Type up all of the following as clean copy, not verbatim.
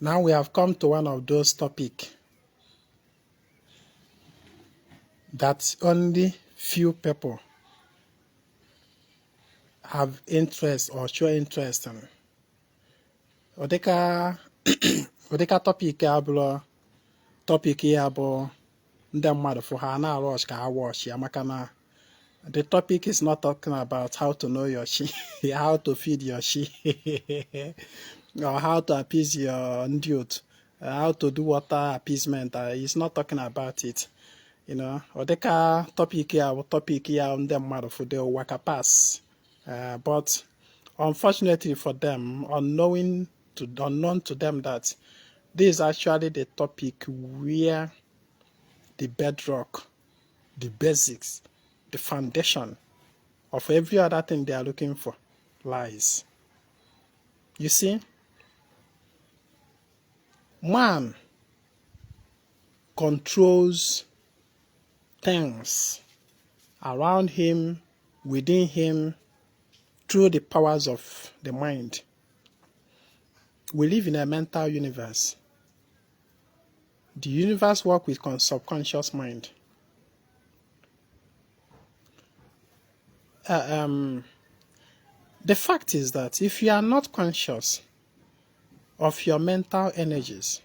Now we have come to one of those topics that only few people have interest or show interest in. Odeka topic abụrụ topic ya bụ ndị mmadụ for ha na rush ka watch ya maka na the topic is not talking about how to know your she, how to feed your she, or how to appease your ndude, how to do water appeasement. It's not talking about it. You know, Odeka topic ya ndị mmadụ for the waka pass. But unfortunately for them, unknown to them that this is actually the topic where the bedrock, the basics, the foundation of every other thing they are looking for lies. You see, man controls things around him, within him, through the powers of the mind. We live in a mental universe. The universe works with subconscious mind. The fact is that if you are not conscious of your mental energies,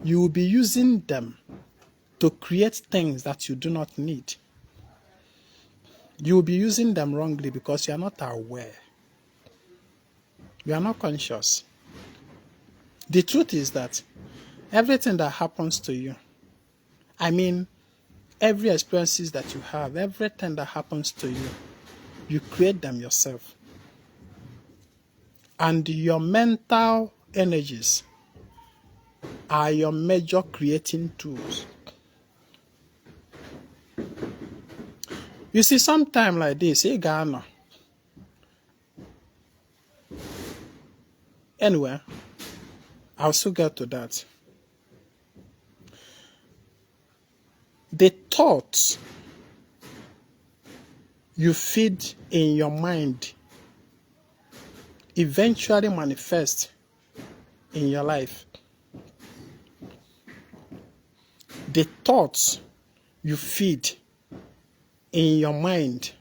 you will be using them to create things that you do not need. You will be using them wrongly because you are not aware. You are not conscious. The truth is that everything that happens to you, I mean, every experiences that you have, everything that happens to you, you create them yourself. And your mental energies are your major creating tools. You see, sometime like this, Ghana. Anyway, I'll still get to that. The thoughts you feed in your mind eventually manifest in your life. The thoughts you feed in your mind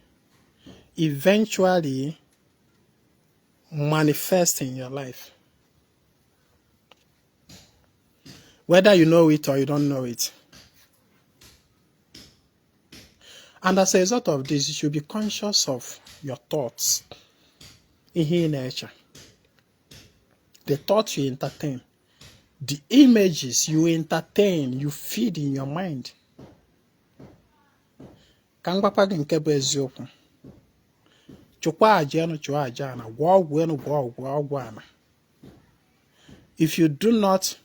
eventually manifest in your life. Whether you know it or you don't know it. And as a result of this, you should be conscious of your thoughts in nature. The thoughts you entertain, the images you entertain, you feed in your mind. Kangwapa nke bụ eziokwu. Chukwa ajanu chukwa ajana, gwa ana. If you do not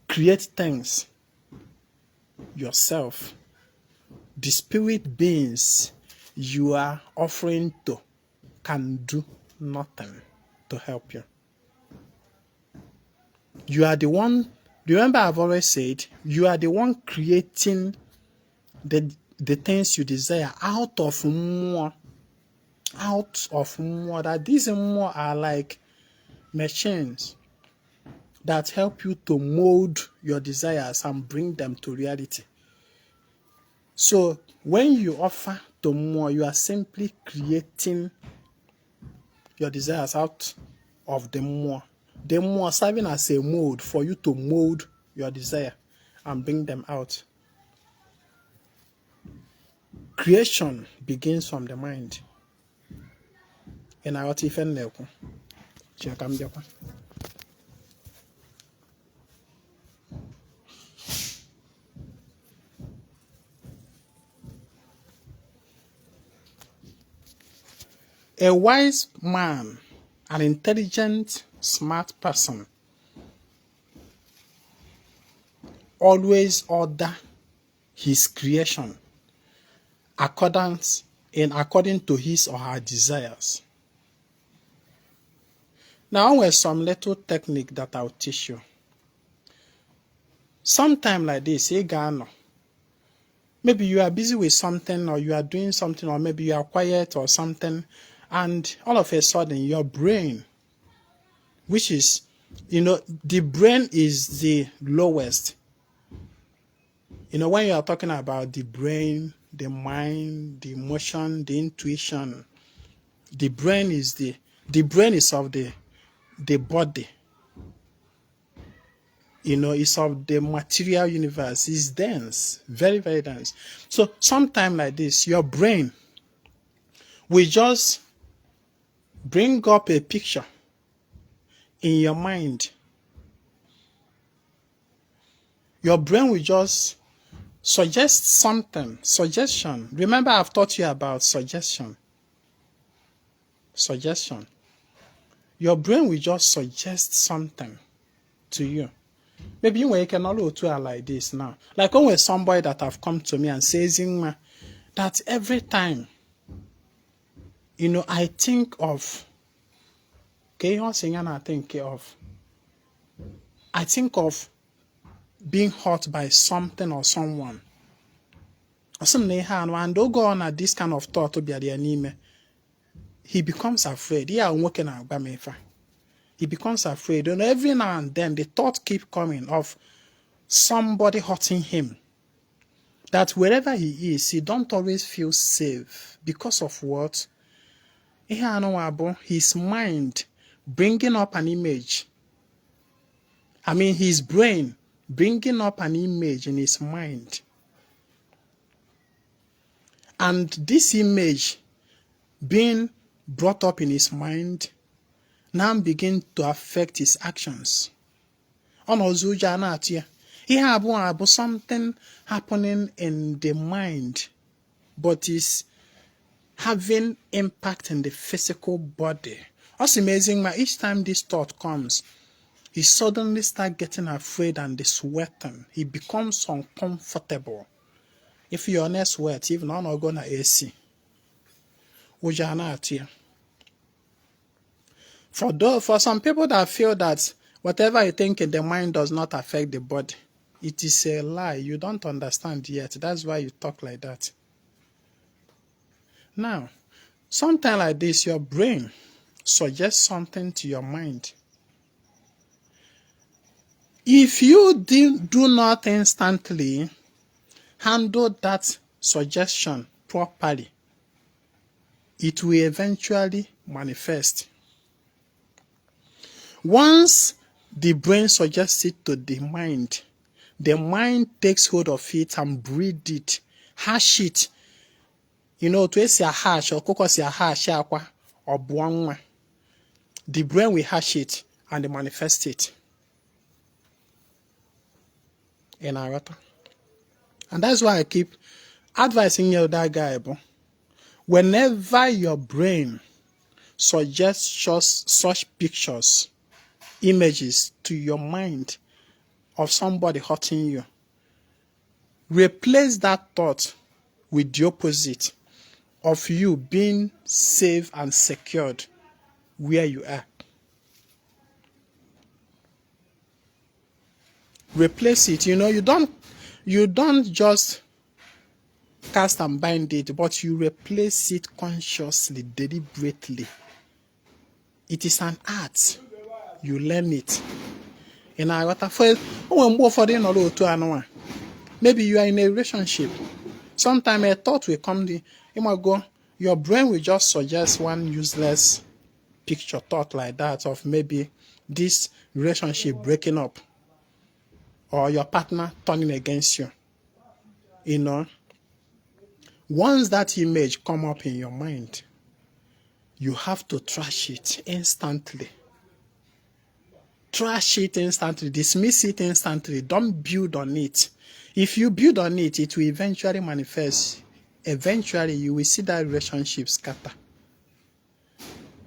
create things yourself, the spirit beings you are offering to can do nothing to help you. You are the one, remember I've always said, you are the one creating the things you desire out of more. That these more are like machines that help you to mold your desires and bring them to reality. So when you offer to more, you are simply creating your desires out of the more. The more serving as a mold for you to mold your desire and bring them out. Creation begins from the mind. In our Tiffen level. A wise man, an intelligent, smart person, always order his creation according to his or her desires. Now, there's some little technique that I'll teach you. Sometime like this, maybe you are busy with something, or you are doing something, or maybe you are quiet or something, and all of a sudden your brain which is, the brain is the lowest. When you are talking about the brain, the mind, the emotion, the intuition, the brain is of the body. It's of the material universe. It's dense, very, very dense. So sometime like this, your brain will just bring up a picture in your mind. Your brain will just suggest something. Suggestion. Remember, I've taught you about suggestion. Suggestion. Your brain will just suggest something to you. Maybe you can all do like this now. Like when somebody that have come to me and says that every time, I think of, I think of being hurt by something or someone. And don't go on at this kind of thought to be at the anime. He becomes afraid. He becomes afraid. Every now and then the thought keep coming of somebody hurting him. That wherever he is, he don't always feel safe. Because of what? His mind bringing up an image. His brain bringing up an image in his mind. And this image being brought up in his mind now begin to affect his actions. Something happening in the mind, but is having impact in the physical body. What's amazing, each time this thought comes, he suddenly starts getting afraid and sweating. He becomes uncomfortable. If you're not sweat, even I'm not gonna AC. For some people that feel that whatever you think in the mind does not affect the body, it is a lie. You don't understand yet. That's why you talk like that. Now, sometimes like this, your brain suggests something to your mind. If you do not instantly handle that suggestion properly, it will eventually manifest. Once the brain suggests it to the mind takes hold of it and breed it, hash it. To say a hash or cocoa say a hash or buangwa. The brain will hash it and manifest it. And that's why I keep advising you that guy. Whenever your brain suggests such pictures, images to your mind of somebody hurting you, replace that thought with the opposite of you being safe and secured where you are. Replace it. You don't just cast and bind it, but you replace it consciously, deliberately. It is an art. You learn it. Maybe you are in a relationship. Sometimes a thought will come, your brain will just suggest one useless picture, thought like that of maybe this relationship breaking up or your partner turning against you. Once that image come up in your mind, you have to trash it instantly. Trash it instantly. Dismiss it instantly. Don't build on it. If you build on it, it will eventually manifest. Eventually, you will see that relationship scatter.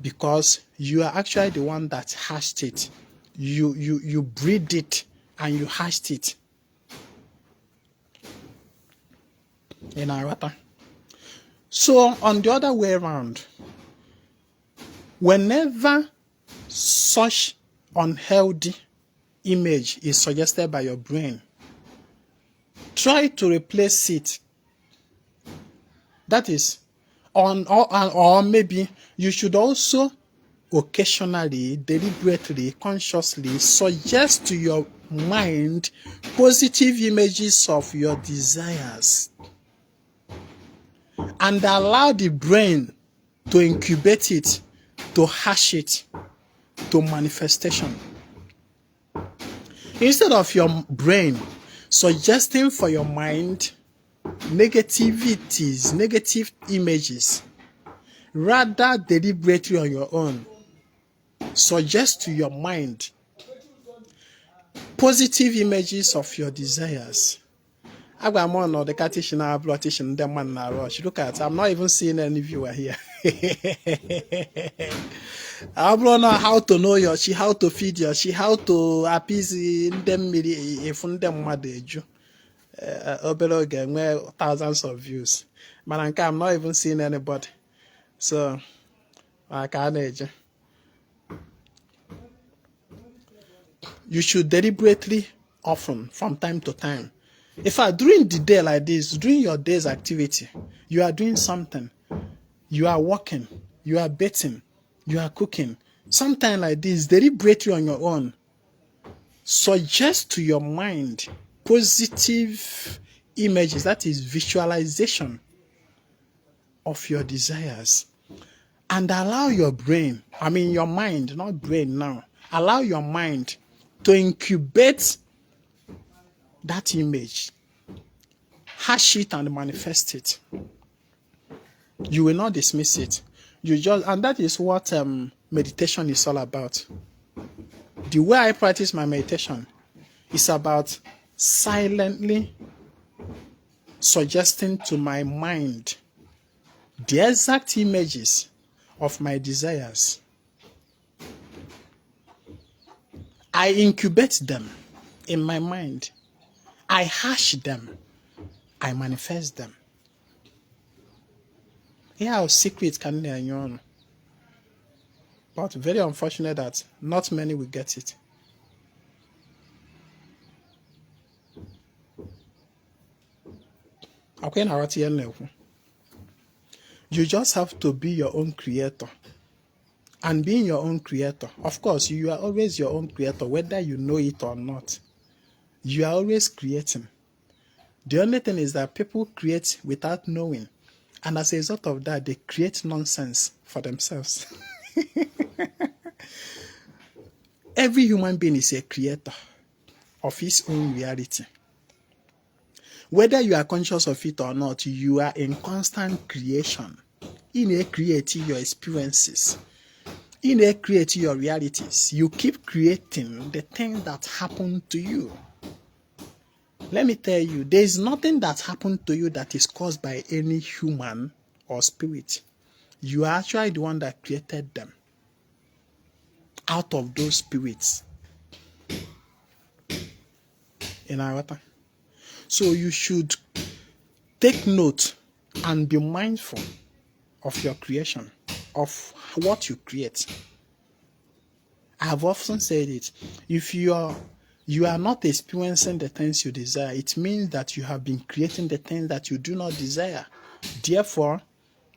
Because you are actually the one that hashed it. You breed it and you hashed it. So, on the other way around, whenever such unhealthy image is suggested by your brain, try to replace it. That is, or maybe you should also occasionally, deliberately, consciously suggest to your mind positive images of your desires and allow the brain to incubate it, to hash it to manifestation. Instead of your brain suggesting for your mind negativities, negative images, rather deliberately on your own, suggest to your mind positive images of your desires. I'm on the cateching, blood the man rush. Look at, I'm not even seeing any viewer here. I don't know how to know your she, how to feed your she, how to appease them if them madeju. Obelo thousands of views. Man, I'm not even seeing anybody. So I can't age. You should deliberately, often, from time to time. In fact, during the day like this, during your day's activity, you are doing something. You are working, you are bathing, you are cooking. Something like this, deliberately on your own. Suggest to your mind positive images, that is visualization of your desires. And allow your brain, your mind, not brain now, allow your mind to incubate that image, hash it and manifest it. You will not dismiss it. And that is what meditation is all about. The way I practice my meditation is about silently suggesting to my mind the exact images of my desires. I incubate them in my mind. I hash them. I manifest them. Here our secret can be known. But very unfortunate that not many will get it. You just have to be your own creator. And being your own creator, of course, you are always your own creator, whether you know it or not. You are always creating. The only thing is that people create without knowing. And as a result of that, they create nonsense for themselves. Every human being is a creator of his own reality. Whether you are conscious of it or not, you are in constant creation. In creating your experiences. In creating your realities. You keep creating the things that happen to you. Let me tell you, there is nothing that happened to you that is caused by any human or spirit. You are actually the one that created them out of those spirits. In our water. So you should take note and be mindful of your creation, of what you create. I have often said it. If you are not experiencing the things you desire, it means that you have been creating the things that you do not desire. Therefore,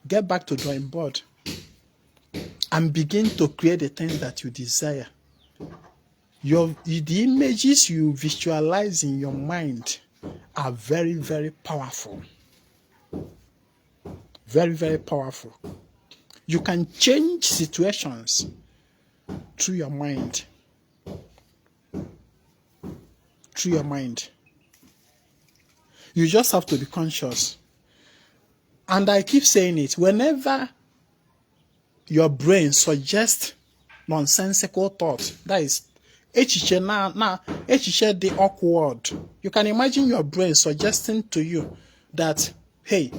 get back to drawing board and begin to create the things that you desire. The images you visualize in your mind are very, very powerful. Very, very powerful. You can change situations through your mind. Through your mind. You just have to be conscious. And I keep saying it, whenever your brain suggests nonsensical thoughts, that is, echiche the awkward. You can imagine your brain suggesting to you that, hey,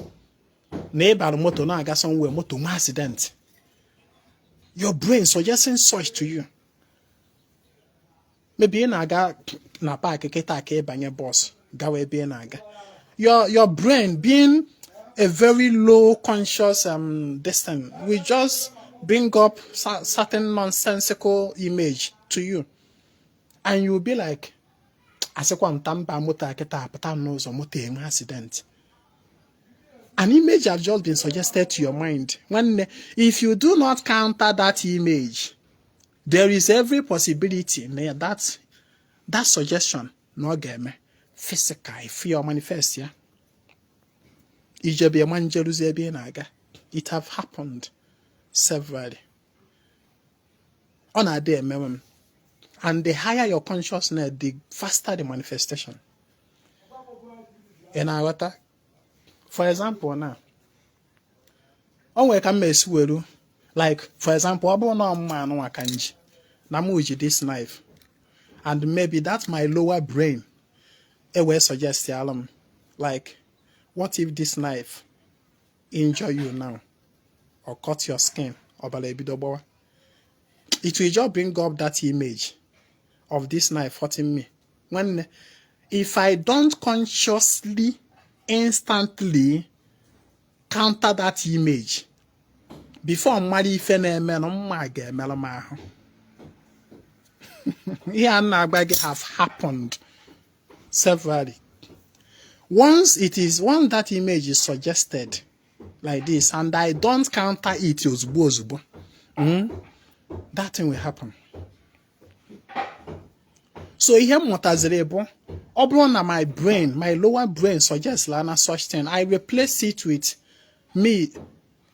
neighbor motor now got somewhere, motor accident. Your brain suggesting such to you. Maybe you naga na park keta ke banye boss gawe be naga. Your brain being a very low conscious distance will just bring up certain nonsensical image to you. And you'll be like, asekwa ntamba motor keta apata no so motor accident. An image has just been suggested to your mind. If you do not counter that image, there is every possibility that suggestion no game physical if you manifest. Yeah, it have happened severally on a day, and the higher your consciousness, the faster the manifestation. And for example, now, like for example, this knife, and maybe that's my lower brain. It will suggest like, what if this knife injure you now, or cut your skin, or it will just bring up that image of this knife hurting me. If I don't consciously, instantly counter that image, before Mari have happened severally. Once that image is suggested like this, and I don't counter it, that thing will happen. So here my brain, my lower brain suggests such thing. I replace it with me.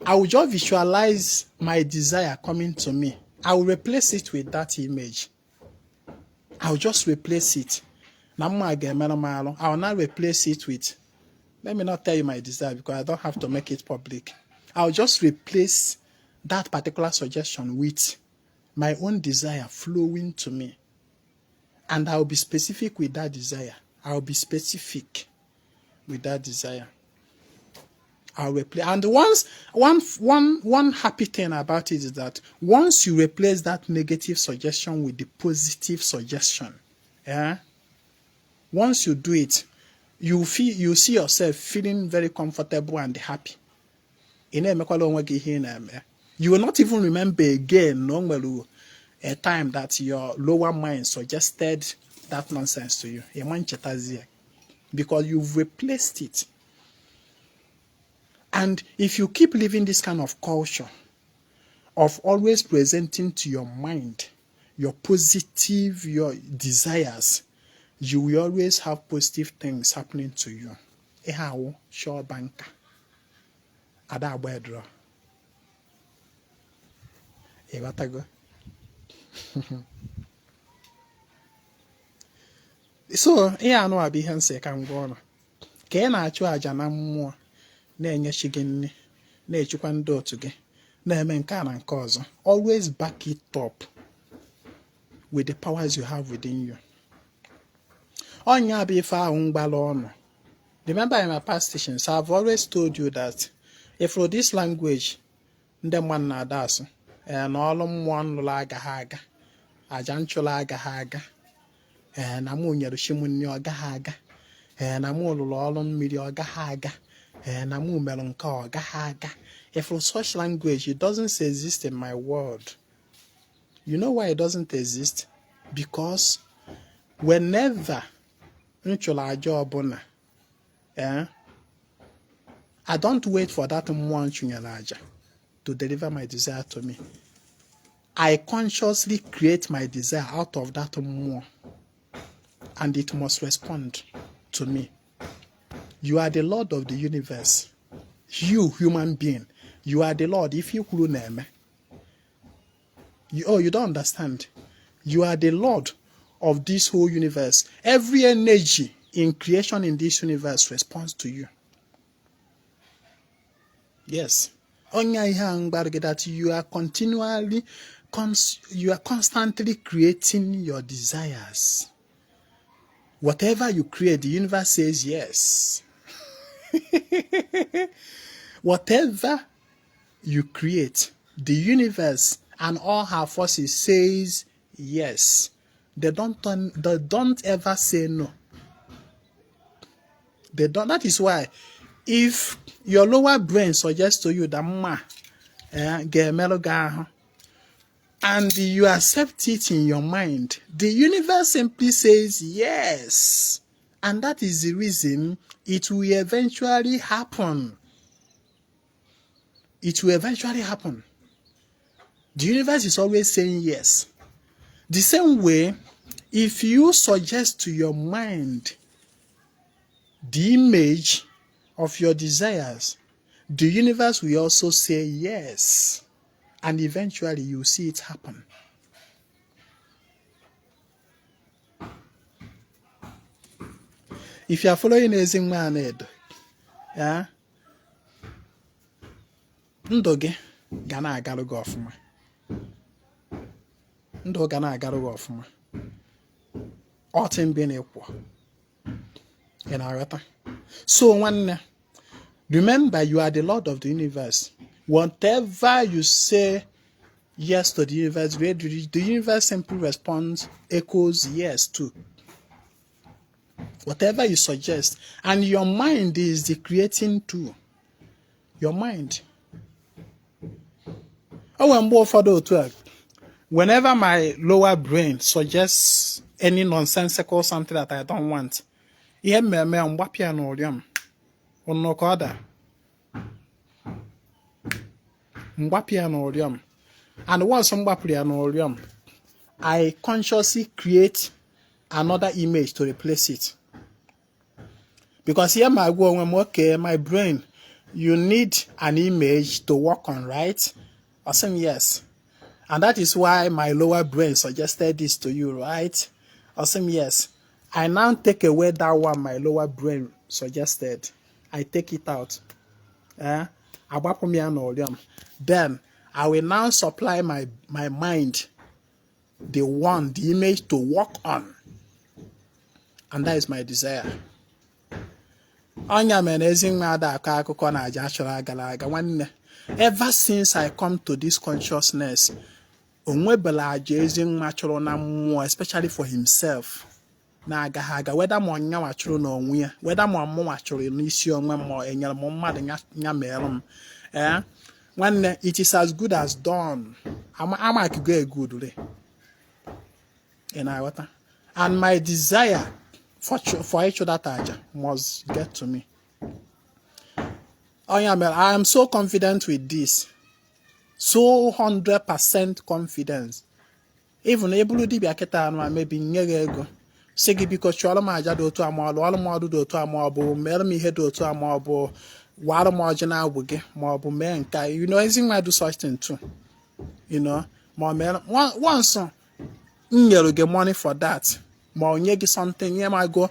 I will just visualize my desire coming to me. I will replace it with that image. I'll just replace it. I will not replace it with, let me not tell you my desire because I don't have to make it public. I'll just replace that particular suggestion with my own desire flowing to me. And I'll be specific with that desire. I'll be specific with that desire. I'll replace. And one happy thing about it is that once you replace that negative suggestion with the positive suggestion, once you do it, you see yourself feeling very comfortable and happy. You will not even remember again a time that your lower mind suggested that nonsense to you. Because you've replaced it. And if you keep living this kind of culture of always presenting to your mind your positive, your desires, you will always have positive things happening to you. Sure banker. Ada abedro. So, no abi hanse kan go no. Ke na achu aja na mmụọ na-enye chi gị nne, na-echukwa ndị otu gị, na-eme nke a na nke ọzọ. Always back it up with the powers you have within you. Onya bụ ife ahụ mgbala ọnụ. Remember in my past teachings, I've always told you that if for this language, ndị mmadụ na-ada asụ, na ọlụ mmụọ nlụrụ agaghị aga, aja nchụrụ agaghị aga, na mụ nyere chi m nri ọ gaghị aga, na mụ lụrụ ọrụ mmiri ọ gaghị aga, na mụ mere nke ọ gaghị aga. If for such language, it doesn't exist in my world. You know why it doesn't exist? Because whenever nchụrụ aja ọbụla, I don't wait for that mmụọ nchụnyere aja to deliver my desire to me. I consciously create my desire out of that mmụọ, and it must respond to me. You are the Lord of the universe. You, human being, you are the Lord. If you could name, you don't understand. You are the Lord of this whole universe. Every energy in creation in this universe responds to you. Yes. That you are constantly creating your desires. Whatever you create, the universe says yes. Whatever you create, the universe and all her forces says yes. They don't ever say no. They don't. That is why, if your lower brain suggests to you that and you accept it in your mind, the universe simply says yes. And that is the reason it will eventually happen. it will eventually happen. The universe is always saying yes. The same way, if you suggest to your mind the image of your desires, the universe will also say yes. And eventually you see it happen. If you are following Ezingman, yeah, ndụ gị ga na-agarụ gị ọfụma. Ndụ ga na-agarụ gị ọfụma. Ọtị mbe na-ekwo. Ị na-aghọta? So nwanne, remember you are the Lord of the universe. Whatever you say yes to the universe, the universe simply responds, echoes yes too. Whatever you suggest, and your mind is the creating tool. Your mind. Whenever my lower brain suggests any nonsensical something that I don't want, and once I consciously create another image to replace it. Because here my brain, you need an image to work on, right? I said yes. And that is why my lower brain suggested this to you, right? I said yes. I now take away that one my lower brain suggested. I take it out. Then I will now supply my mind the image to work on. And that is my desire. Ever since I come to this consciousness, especially for himself, whether when it is as good as done, I'm good. And my desire for each other target must get to me. I am so confident with this. So 100% confidence. Even able to be a maybe nyego. Segi because choloma do to amalo, almodo do to amabo, mermi head to amabo, water marginal wiggy, marble men. You know, anything might do such thing too. You know, more men once you get money for that. More nyegi something, yeah, I go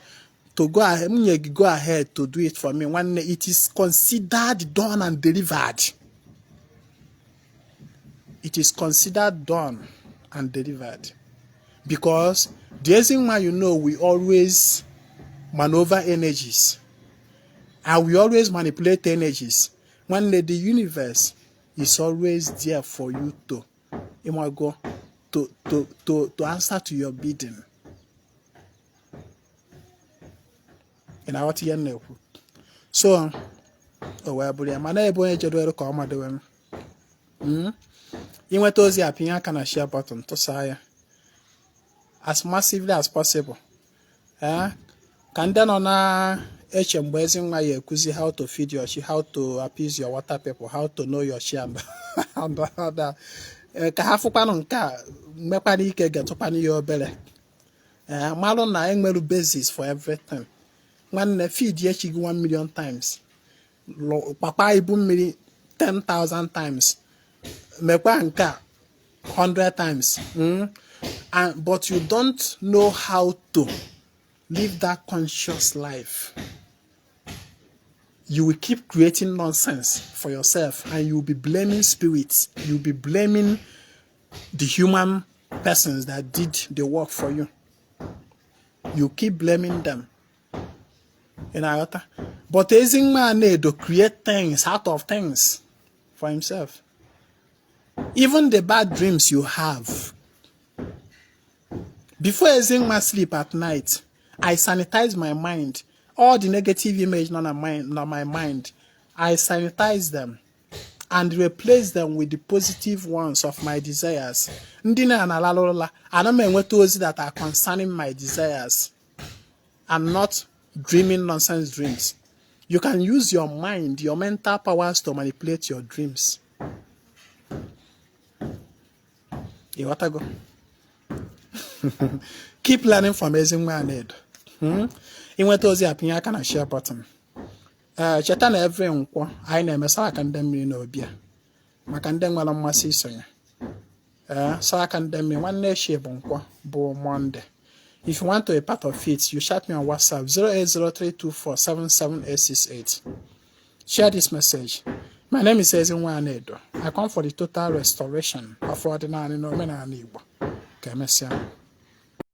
ahead to do it for me when it is considered done and delivered. It is considered done and delivered. Because the reason why we always maneuver energies and we always manipulate energies when the universe is always there for you to answer to your bidding. So, share button to say as massively as possible. Can then on how to feed your sheep, how to appease your water people, how to know your sheep and other. Basis for everything. When feed ye 1 million times, papa ibu 10,000 times, mekwa 100 times. But you don't know how to live that conscious life. You will keep creating nonsense for yourself, and you will be blaming spirits. You will be blaming the human persons that did the work for you. You keep blaming them. But Ezingman need to create things out of things for himself. Even the bad dreams you have. Before Ezingman sleep at night, I sanitize my mind. All the negative images on my mind, I sanitize them and replace them with the positive ones of my desires. That are concerning my desires and not dreaming nonsense dreams. You can use your mind, your mental powers to manipulate your dreams. You want to go? Keep learning from Ezinwa Anedo. You went to the opinion can share button. Cheta na every nkwo anyị na-eme sa aka ndị mmiri na obia maka ndị nwere mmasị isonye sa aka ndị mmiri nwanne echi bụ nkwo bụ Monday. If you want to be part of it, you chat me on WhatsApp 08032477868. Share this message. My name is Ezinwa Anedo. I come for the total restoration of ordinary Igbo.